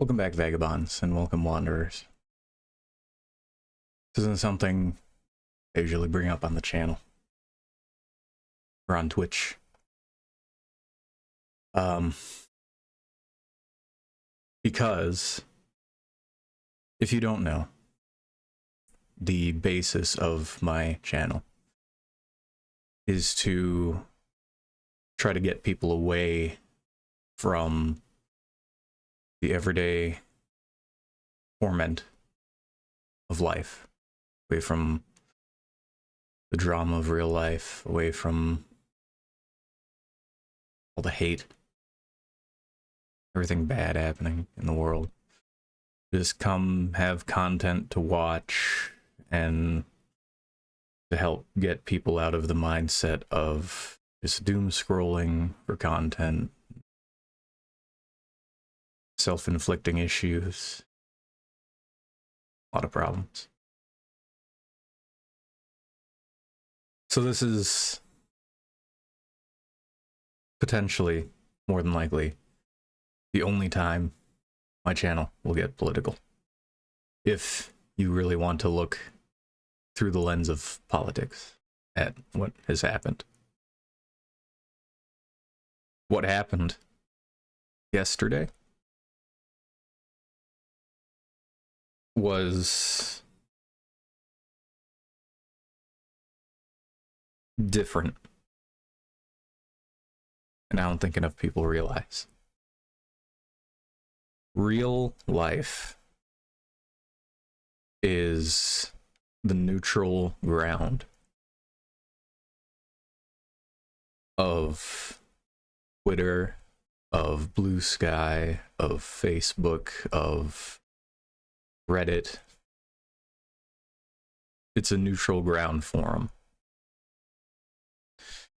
Welcome back, Vagabonds, and welcome, Wanderers. This isn't something I usually bring up on the channel or on Twitch. Because if you don't know, the basis of my channel is to try to get people away from the everyday torment of life, away from the drama of real life, away from all the hate, everything bad happening in the world. Just come have content to watch and to help get people out of the mindset of just doom scrolling for content, self-inflicting issues, a lot of problems. So this is potentially, more than likely, the only time my channel will get political. If you really want to look through the lens of politics at what has happened. What happened yesterday was different, and I don't think enough people realize. Real life is the neutral ground of Twitter, of Blue Sky, of Facebook, of Reddit. It's a neutral ground forum.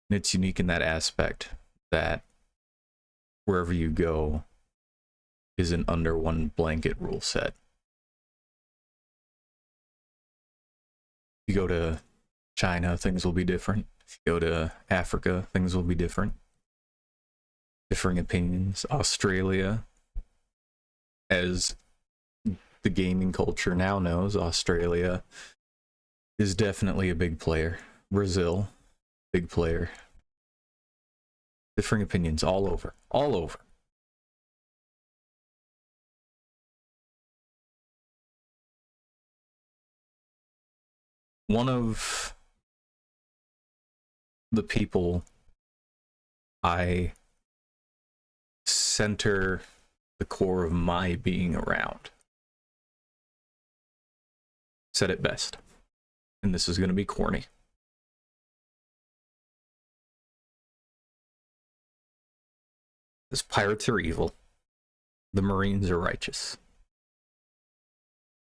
And it's unique in that aspect that wherever you go is an under one blanket rule set. If you go to China, things will be different. If you go to Africa, things will be different. Differing opinions. Australia, as the gaming culture now knows, Australia is definitely a big player. Brazil, big player. Differing opinions all over, all over. One of the people I center the core of my being around said it best, and this is going to be corny. As pirates are evil, the Marines are righteous.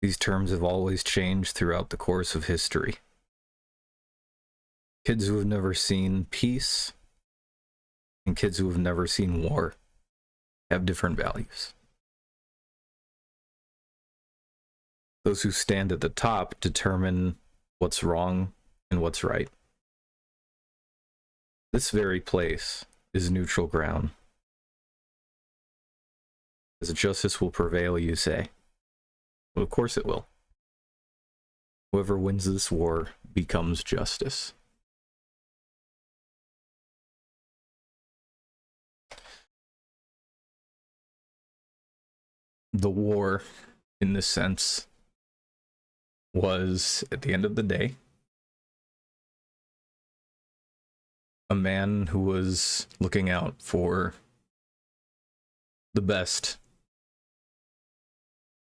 These terms have always changed throughout the course of history. Kids who have never seen peace and kids who have never seen war have different values. Those who stand at the top determine what's wrong and what's right. This very place is neutral ground. As justice will prevail, you say. Well, of course it will. Whoever wins this war becomes justice. The war, in this sense, was, at the end of the day, a man who was looking out for the best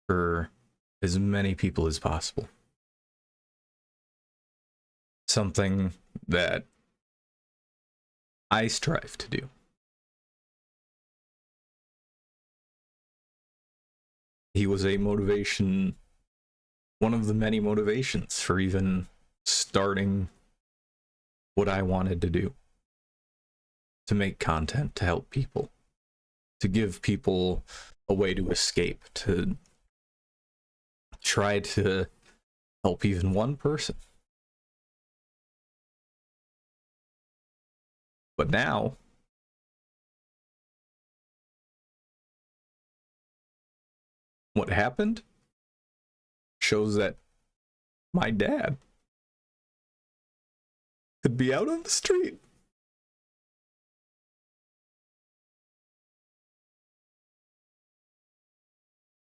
for as many people as possible. Something that I strive to do. He was a motivation, one of the many motivations for even starting what I wanted to do. To make content, to help people, to give people a way to escape, to try to help even one person. But now, what happened shows that my dad could be out on the street.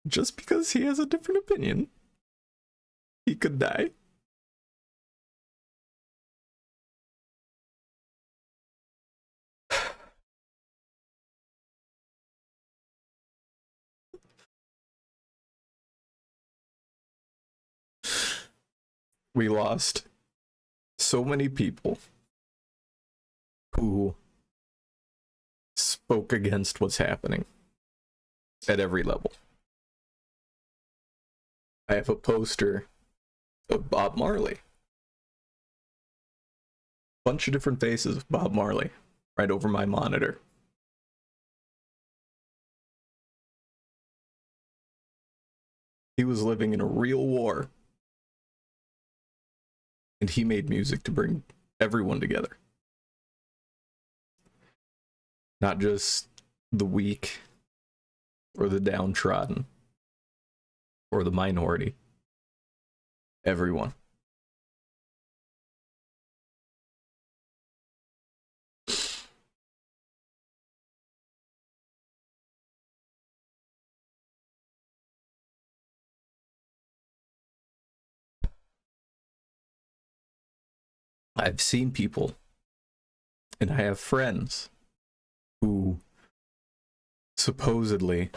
Just because he has a different opinion, he could die. We lost so many people who spoke against what's happening at every level. I have a poster of Bob Marley. Bunch of different faces of Bob Marley right over my monitor. He was living in a real war. And he made music to bring everyone together. Not just the weak or the downtrodden or the minority. Everyone. I've seen people, and I have friends who supposedly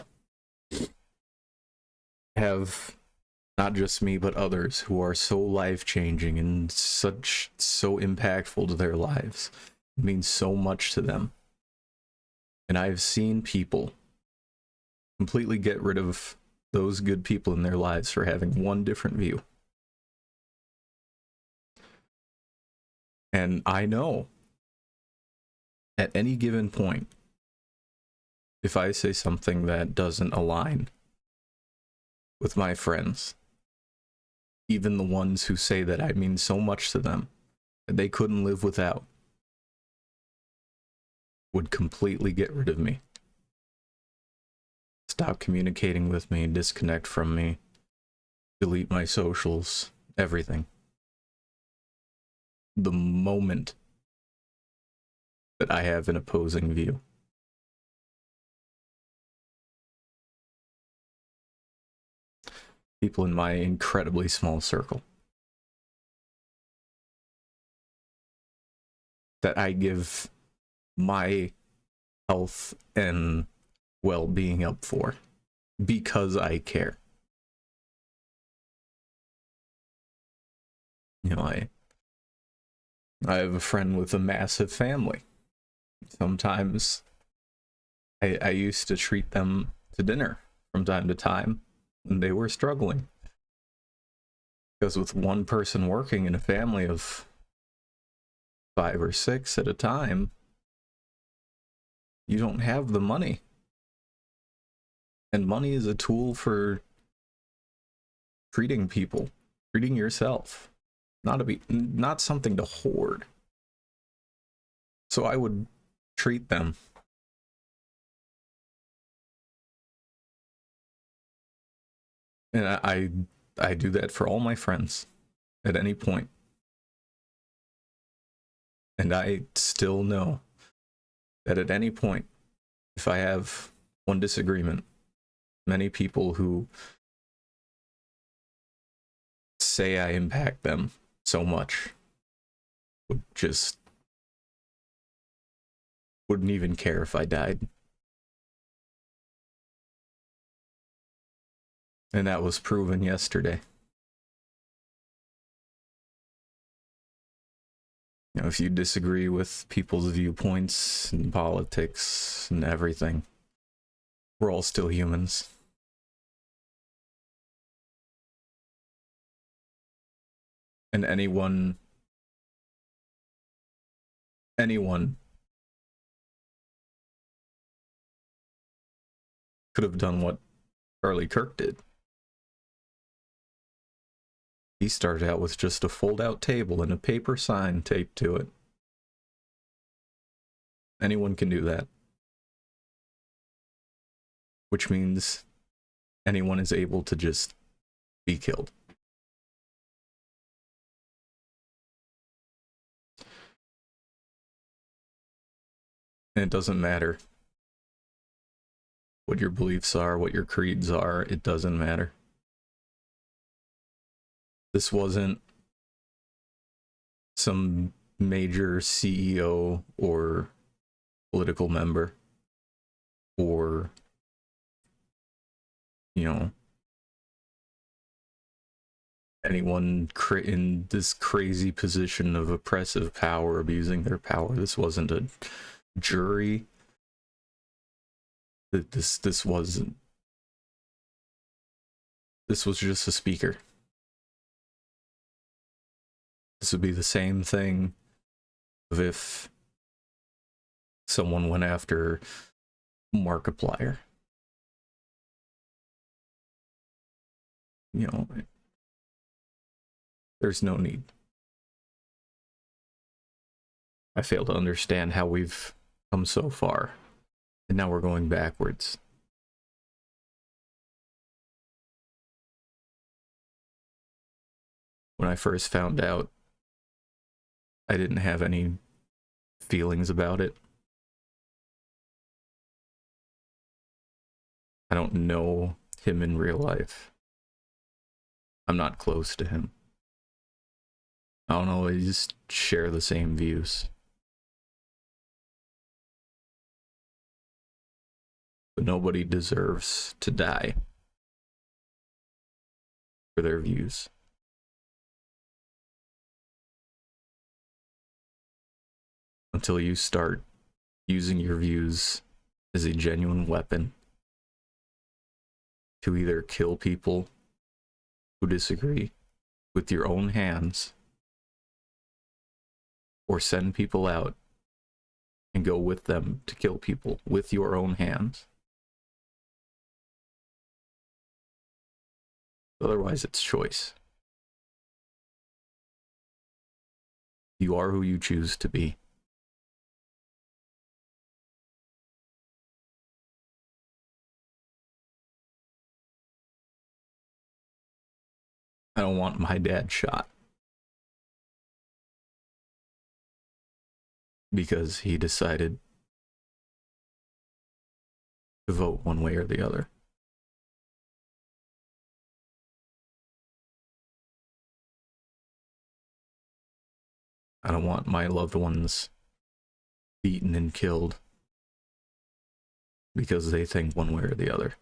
have, not just me, but others who are so life-changing and so impactful to their lives. It means so much to them. And I've seen people completely get rid of those good people in their lives for having one different view. And I know at any given point, if I say something that doesn't align with my friends, even the ones who say that I mean so much to them that they couldn't live without, would completely get rid of me. Stop communicating with me, disconnect from me, delete my socials, everything. The moment that I have an opposing view. People in my incredibly small circle that I give my health and well-being up for because I care. You know, I have a friend with a massive family. Sometimes I used to treat them to dinner from time to time when they were struggling. Because with one person working in a family of 5 or 6 at a time, you don't have the money. And money is a tool for treating people, treating yourself. Not something to hoard. So I would treat them. And I do that for all my friends at any point. And I still know that at any point, if I have one disagreement, many people who say I impact them so much wouldn't even care if I died. And that was proven yesterday. You know, if you disagree with people's viewpoints and politics and everything, we're all still humans. And anyone could have done what Kirk did. He started out with just a fold-out table and a paper sign taped to it. Anyone can do that. Which means anyone is able to just be killed. And it doesn't matter what your beliefs are, what your creeds are, it doesn't matter. This wasn't some major CEO or political member or, you know, anyone in this crazy position of oppressive power abusing their power. This wasn't a jury. This was just a speaker. This would be the same thing if someone went after Markiplier. You know, there's no need. I fail to understand how we've come so far, and now we're going backwards. When I first found out, I didn't have any feelings about it. I don't know him in real life. I'm not close to him. I don't always share the same views. But nobody deserves to die for their views. Until you start using your views as a genuine weapon to either kill people who disagree with your own hands or send people out and go with them to kill people with your own hands. Otherwise, it's choice. You are who you choose to be. I don't want my dad shot because he decided to vote one way or the other. I don't want my loved ones beaten and killed because they think one way or the other.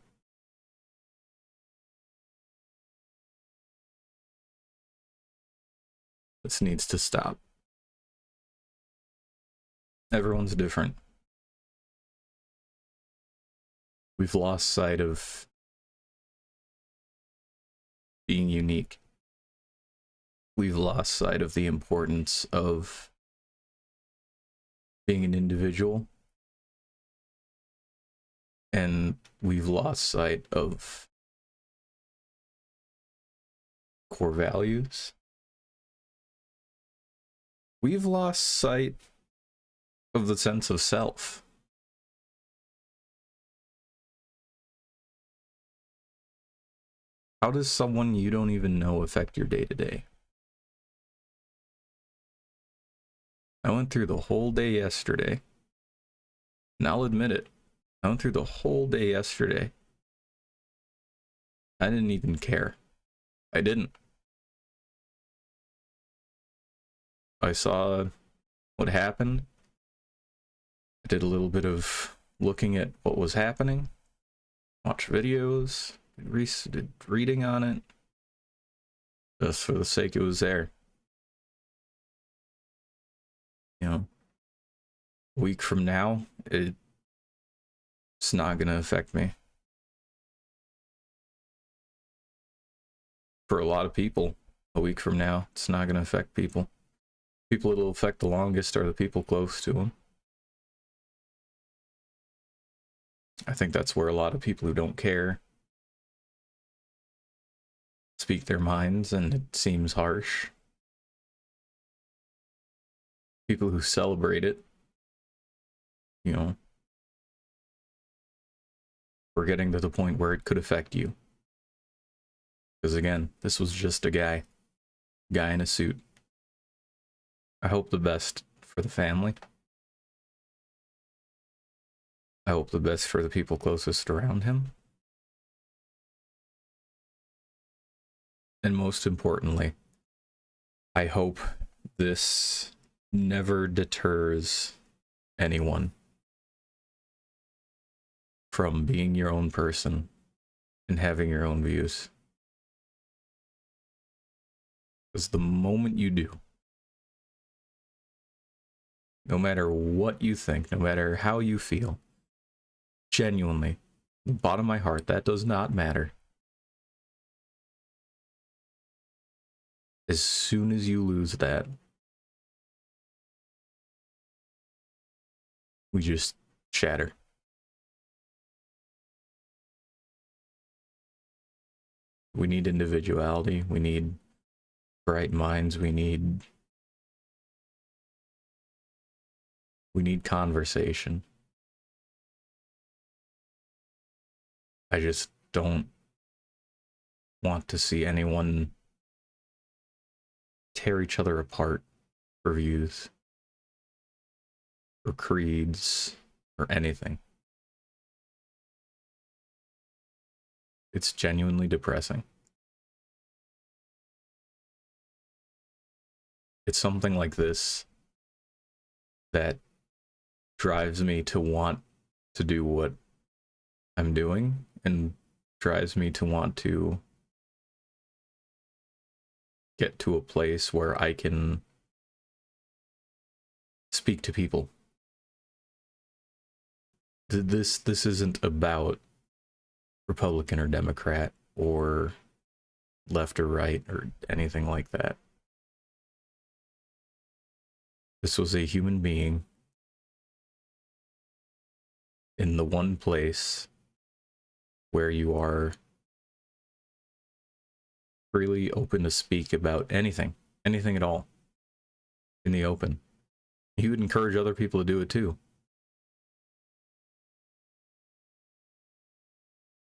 This needs to stop. Everyone's different. We've lost sight of being unique. We've lost sight of the importance of being an individual. And we've lost sight of core values. We've lost sight of the sense of self. How does someone you don't even know affect your day-to-day? I went through the whole day yesterday, and I'll admit it, I went through the whole day yesterday. I didn't even care. I didn't. I saw what happened. I did a little bit of looking at what was happening, watched videos, did reading on it, just for the sake it was there. You know, a week from now, it's not going to affect me. For a lot of people, a week from now, it's not going to affect people. People it'll affect the longest are the people close to them. I think that's where a lot of people who don't care speak their minds, and it seems harsh. People who celebrate it, you know, we're getting to the point where it could affect you. Because again, this was just a guy in a suit. I hope the best for the family. I hope the best for the people closest around him. And most importantly, I hope this never deters anyone from being your own person and having your own views. Because the moment you do, no matter what you think, no matter how you feel, genuinely, bottom of my heart, that does not matter. As soon as you lose that, we just shatter. We need individuality. We need bright minds. We need conversation. I just don't want to see anyone tear each other apart for views or creeds or anything. It's genuinely depressing. It's something like this that drives me to want to do what I'm doing and drives me to want to get to a place where I can speak to people. This isn't about Republican or Democrat or left or right or anything like that. This was a human being in the one place where you are freely open to speak about anything at all in the open. He would encourage other people to do it too.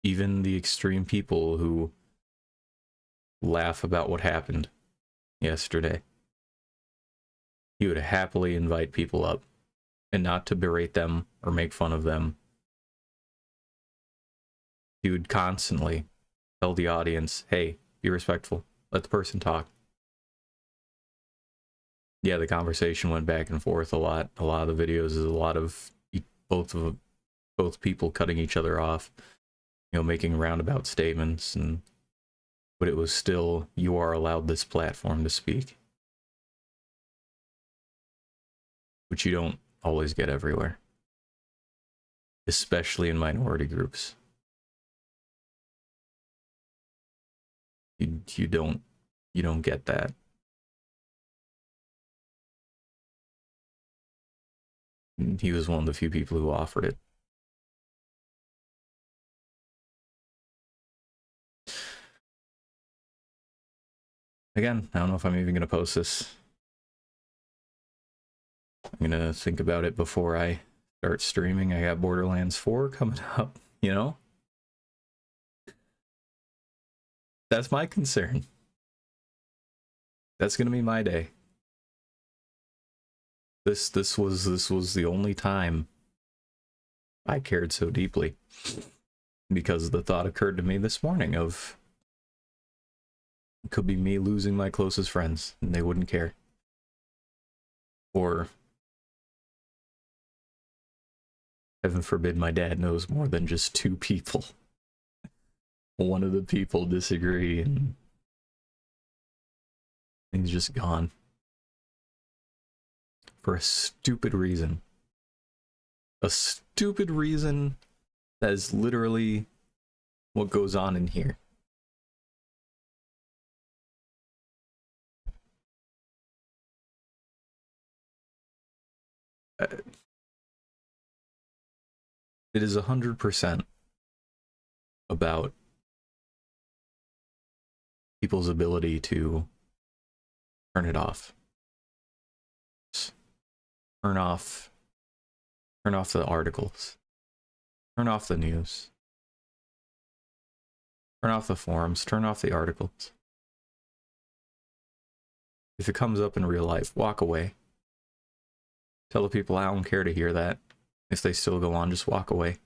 Even the extreme people who laugh about what happened yesterday. He would happily invite people up, and not to berate them or make fun of them. He would constantly tell the audience, hey, be respectful. Let the person talk. Yeah, the conversation went back and forth a lot. A lot of the videos is a lot of both people cutting each other off, making roundabout statements, but it was still, you are allowed this platform to speak, which you don't always get everywhere, especially in minority groups. You don't get that. And he was one of the few people who offered it. Again, I don't know if I'm even going to post this. I'm going to think about it before I start streaming. I got Borderlands 4 coming up, That's my concern. That's going to be my day. This was the only time I cared so deeply, because the thought occurred to me this morning of it could be me losing my closest friends and they wouldn't care. Or, heaven forbid, my dad knows more than just 2 people. One of the people disagree and he's just gone. For a stupid reason. A stupid reason that is literally what goes on in here. It is 100% about people's ability to turn it off. Turn off the articles. Turn off the news. Turn off the forums, turn off the articles. If it comes up in real life, walk away. Tell the people I don't care to hear that. If they still go on, just walk away.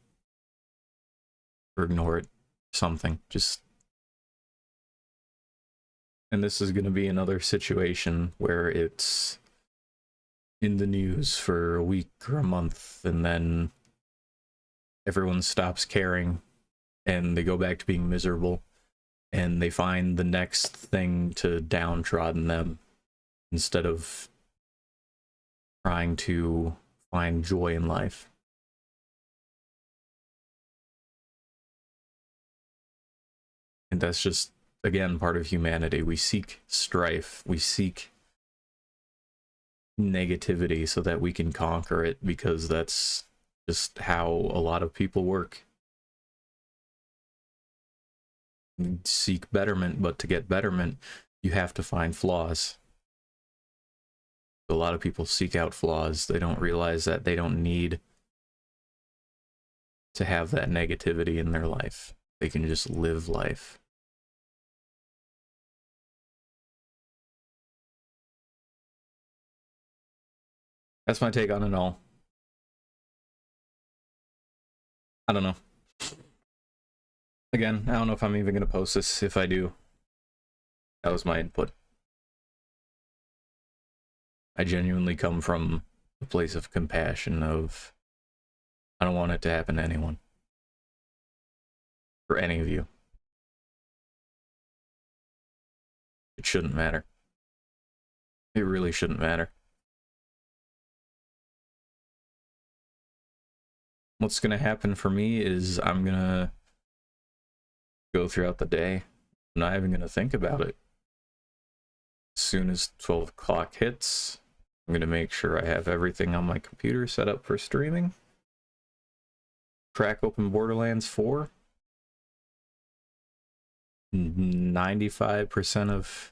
Or ignore it. Something. Just... And this is going to be another situation where it's in the news for a week or a month, and then everyone stops caring, and they go back to being miserable, and they find the next thing to downtrodden them, instead of trying to find joy in life. And that's just, again, part of humanity. We seek strife. We seek negativity so that we can conquer it, because that's just how a lot of people work. You seek betterment, but to get betterment, you have to find flaws. A lot of people seek out flaws. They don't realize that they don't need to have that negativity in their life. They can just live life. That's my take on it all. I don't know. Again, I don't know if I'm even going to post this. If I do, that was my input. I genuinely come from a place of compassion of, I don't want it to happen to anyone. For any of you. It shouldn't matter. It really shouldn't matter. What's going to happen for me is I'm going to go throughout the day. I'm not even going to think about it. As soon as 12 o'clock hits, I'm going to make sure I have everything on my computer set up for streaming. Crack open Borderlands 4. 95% of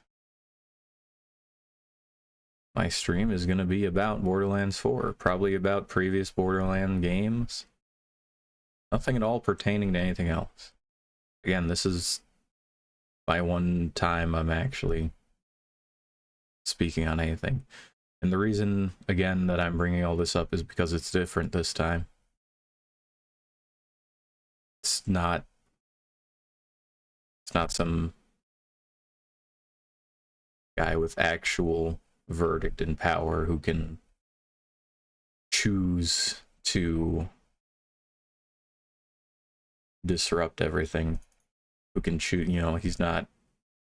my stream is going to be about Borderlands 4. Probably about previous Borderlands games. Nothing at all pertaining to anything else. Again, this is my one time I'm actually speaking on anything. And the reason, again, that I'm bringing all this up is because it's different this time. It's not some guy with actual verdict and power who can choose to disrupt everything, who can choose, you know, he's not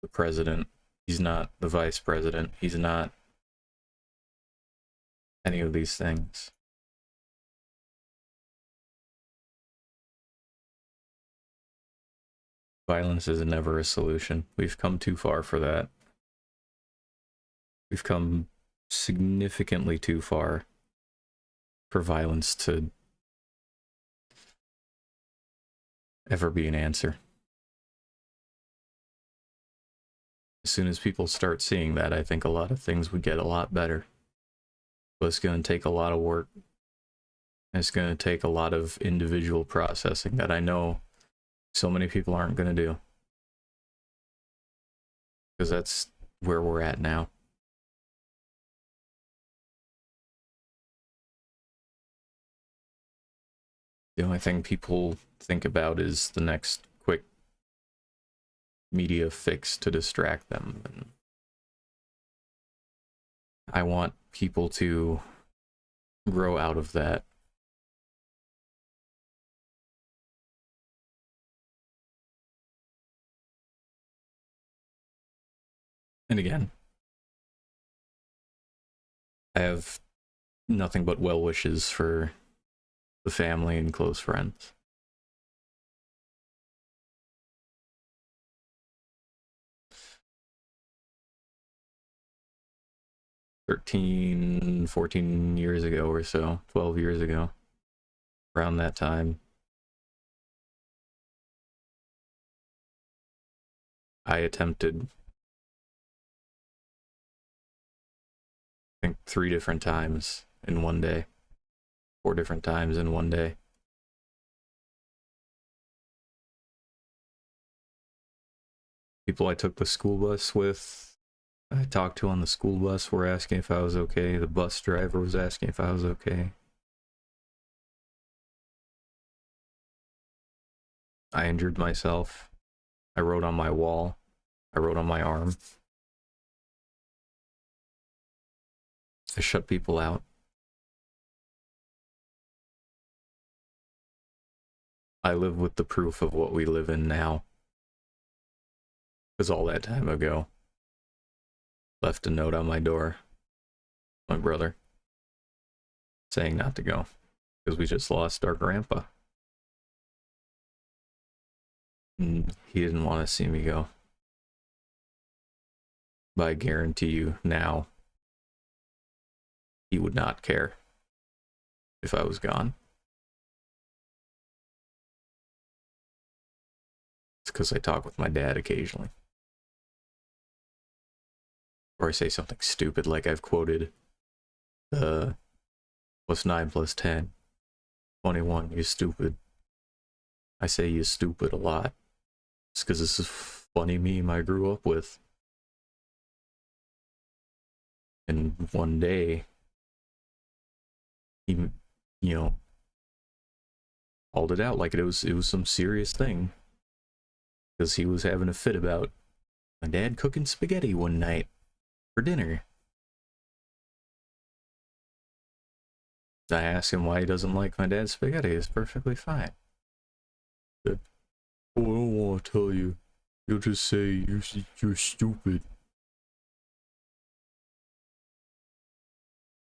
the president, he's not the vice president, he's not any of these things. Violence is never a solution. We've come too far for that. We've come significantly too far for violence to ever be an answer. As soon as people start seeing that, I think a lot of things would get a lot better. But it's going to take a lot of work. It's going to take a lot of individual processing that I know so many people aren't going to do. Because that's where we're at now. The only thing people think about is the next quick media fix to distract them. And I want people to grow out of that. And again, I have nothing but well wishes for the family and close friends. "13, 14 years ago or so, 12 years ago, around that time, I attempted, I think, 3 different times in one day. 4 different times in one day. People I took the school bus with, I talked to on the school bus were asking if I was okay. The bus driver was asking if I was okay. I injured myself. I wrote on my wall. I wrote on my arm. I shut people out. I live with the proof of what we live in now. Because all that time ago, left a note on my door, my brother, saying not to go. Because we just lost our grandpa. And he didn't want to see me go. But I guarantee you now, he would not care if I was gone. It's because I talk with my dad occasionally. Or I say something stupid like I've quoted, what's 9 plus 10? 21, you stupid. I say you stupid a lot. It's because this is a funny meme I grew up with. And one day, he, called it out like it was some serious thing. Because he was having a fit about my dad cooking spaghetti one night for dinner. I asked him why he doesn't like my dad's spaghetti. It's perfectly fine. He said, oh, I don't want to tell you. You'll just say you're stupid.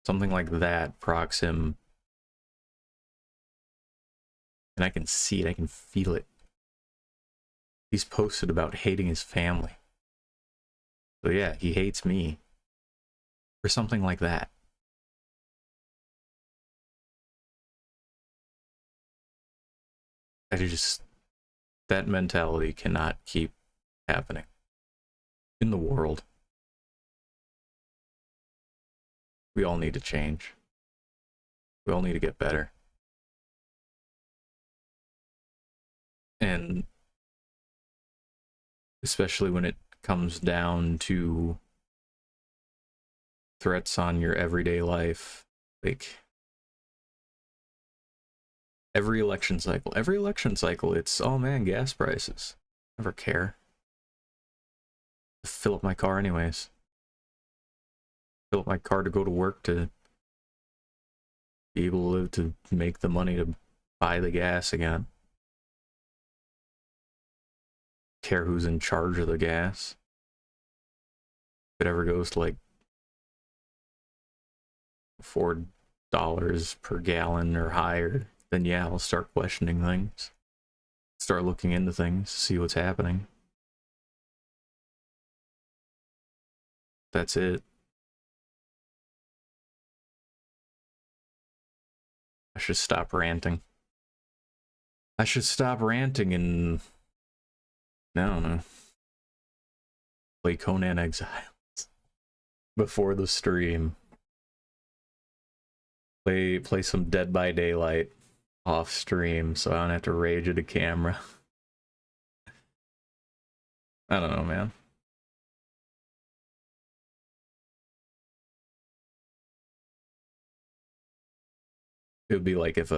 Something like that procs him. And I can see it, I can feel it. He's posted about hating his family. So yeah, he hates me. For something like that. That mentality cannot keep happening. In the world. We all need to change. We all need to get better. And especially when it comes down to threats on your everyday life, like every election cycle, it's, oh man, gas prices. Never care. I fill up my car anyways. Fill up my car to go to work, to be able to make the money to buy the gas again. Care who's in charge of the gas. If it ever goes to like $4 per gallon or higher, then yeah, I'll start questioning things. Start looking into things, see what's happening. That's it. I should stop ranting. I should stop ranting and, I don't know, play Conan Exiles before the stream. Play some Dead by Daylight off stream so I don't have to rage at a camera. I don't know, man. It would be like if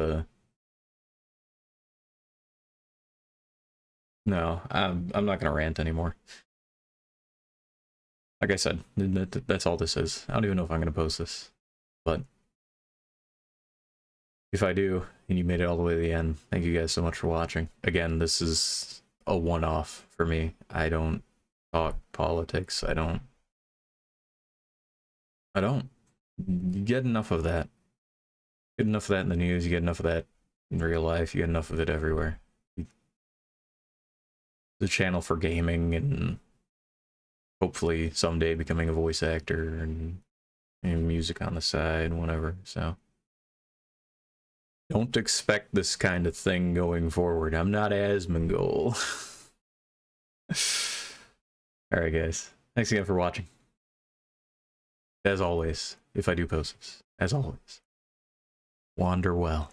no, I'm not gonna rant anymore. Like I said, that's all this is. I don't even know if I'm gonna post this, but if I do, and you made it all the way to the end, thank you guys so much for watching. Again, this is a one-off for me. I don't talk politics. I don't. You get enough of that. You get enough of that in the news. You get enough of that in real life. You get enough of it everywhere. The channel for gaming and hopefully someday becoming a voice actor and music on the side and whatever. So don't expect this kind of thing going forward. I'm not Asmongold. Alright guys, thanks again for watching. As always, if I do post this, as always, wander well.